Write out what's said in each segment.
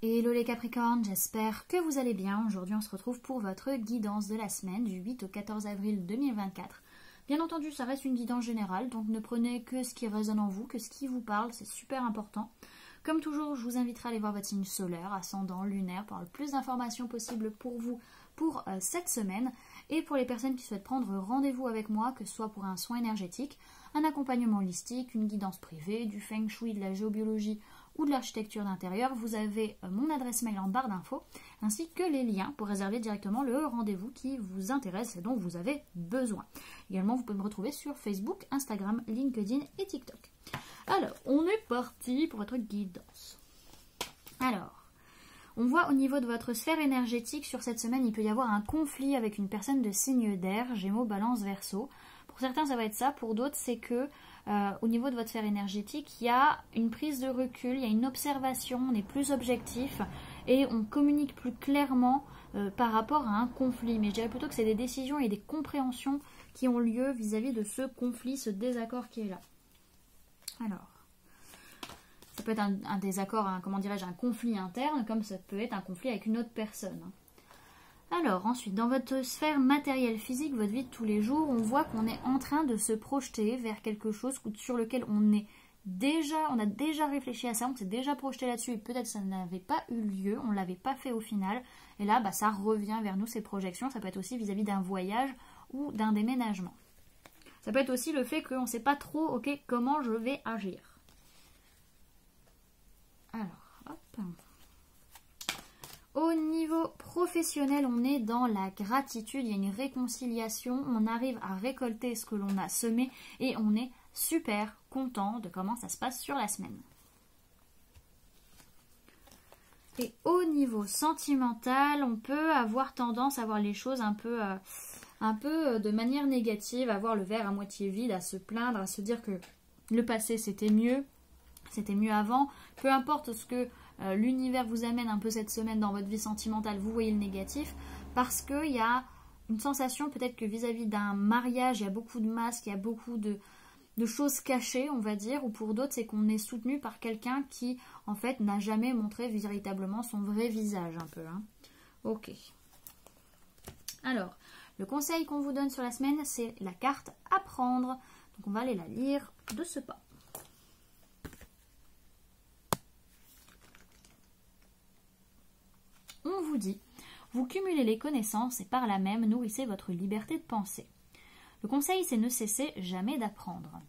Hello les Capricornes, j'espère que vous allez bien. Aujourd'hui on se retrouve pour votre guidance de la semaine du 8 au 14 avril 2024. Bien entendu ça reste une guidance générale, donc ne prenez que ce qui résonne en vous, que ce qui vous parle, c'est super important. Comme toujours, je vous inviterai à aller voir votre signe solaire, ascendant, lunaire, pour avoir le plus d'informations possible pour vous pour cette semaine. Et pour les personnes qui souhaitent prendre rendez-vous avec moi, que ce soit pour un soin énergétique, un accompagnement holistique, une guidance privée, du feng shui, de la géobiologie ou de l'architecture d'intérieur, vous avez mon adresse mail en barre d'infos, ainsi que les liens pour réserver directement le rendez-vous qui vous intéresse et dont vous avez besoin. Également, vous pouvez me retrouver sur Facebook, Instagram, LinkedIn et TikTok. Alors, on est parti pour votre guidance. Alors, on voit au niveau de votre sphère énergétique, sur cette semaine, il peut y avoir un conflit avec une personne de signe d'air, Gémeaux, Balance, Verseau. Pour certains, ça va être ça. Pour d'autres, c'est que au niveau de votre sphère énergétique, il y a une prise de recul, il y a une observation, on est plus objectif et on communique plus clairement par rapport à un conflit. Mais je dirais plutôt que c'est des décisions et des compréhensions qui ont lieu vis-à-vis de ce conflit, ce désaccord qui est là. Alors, ça peut être un désaccord, comment dirais-je, un conflit interne, comme ça peut être un conflit avec une autre personne. Alors, ensuite, dans votre sphère matérielle physique, votre vie de tous les jours, on voit qu'on est en train de se projeter vers quelque chose sur lequel on a déjà réfléchi à ça, on s'est déjà projeté là-dessus et peut-être ça n'avait pas eu lieu, on ne l'avait pas fait au final. Et là, ça revient vers nous, ces projections. Ça peut être aussi vis-à-vis d'un voyage ou d'un déménagement. Ça peut être aussi le fait qu'on ne sait pas trop, ok, comment je vais agir. Alors, hop. Au niveau professionnel, on est dans la gratitude, il y a une réconciliation, on arrive à récolter ce que l'on a semé et on est super content de comment ça se passe sur la semaine. Et au niveau sentimental, on peut avoir tendance à voir les choses un peu de manière négative, à voir le verre à moitié vide, à se plaindre, à se dire que le passé c'était mieux avant, peu importe ce que l'univers vous amène un peu cette semaine dans votre vie sentimentale, vous voyez le négatif, parce qu'il y a une sensation peut-être que vis-à-vis d'un mariage, il y a beaucoup de masques, il y a beaucoup de choses cachées, on va dire, ou pour d'autres, c'est qu'on est soutenu par quelqu'un qui, en fait, n'a jamais montré véritablement son vrai visage, un peu. Hein. Ok. Alors, le conseil qu'on vous donne sur la semaine, c'est la carte Apprendre. Donc, on va aller la lire de ce pas. On vous dit, vous cumulez les connaissances et par là même nourrissez votre liberté de penser. Le conseil, c'est ne cesser jamais d'apprendre.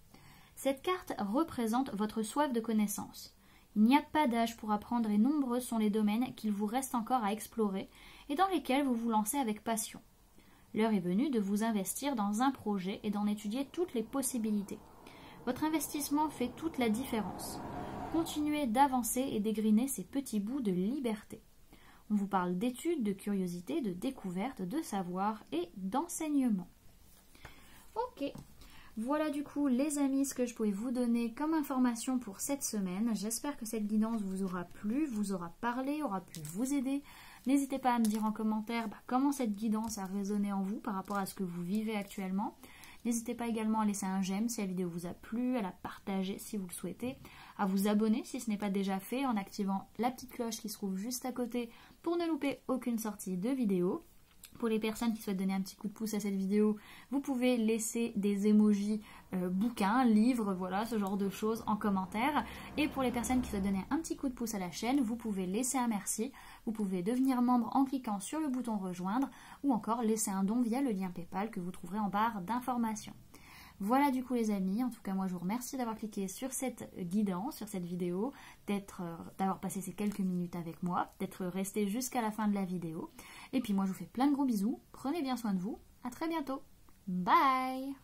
Cette carte représente votre soif de connaissances. Il n'y a pas d'âge pour apprendre et nombreux sont les domaines qu'il vous reste encore à explorer et dans lesquels vous vous lancez avec passion. L'heure est venue de vous investir dans un projet et d'en étudier toutes les possibilités. Votre investissement fait toute la différence. Continuez d'avancer et d'égriner ces petits bouts de liberté. On vous parle d'études, de curiosité, de découverte, de savoir et d'enseignement. Ok, voilà du coup les amis ce que je pouvais vous donner comme information pour cette semaine. J'espère que cette guidance vous aura plu, vous aura parlé, aura pu vous aider. N'hésitez pas à me dire en commentaire comment cette guidance a résonné en vous par rapport à ce que vous vivez actuellement. N'hésitez pas également à laisser un j'aime si la vidéo vous a plu, à la partager si vous le souhaitez, à vous abonner si ce n'est pas déjà fait en activant la petite cloche qui se trouve juste à côté pour ne louper aucune sortie de vidéo. Pour les personnes qui souhaitent donner un petit coup de pouce à cette vidéo, vous pouvez laisser des emojis bouquins, livres, voilà, ce genre de choses en commentaire. Et pour les personnes qui souhaitent donner un petit coup de pouce à la chaîne, vous pouvez laisser un merci, vous pouvez devenir membre en cliquant sur le bouton rejoindre ou encore laisser un don via le lien PayPal que vous trouverez en barre d'informations. Voilà du coup les amis, en tout cas moi je vous remercie d'avoir cliqué sur cette guidance, sur cette vidéo, d'avoir passé ces quelques minutes avec moi, d'être resté jusqu'à la fin de la vidéo. Et puis moi je vous fais plein de gros bisous, prenez bien soin de vous, à très bientôt, bye.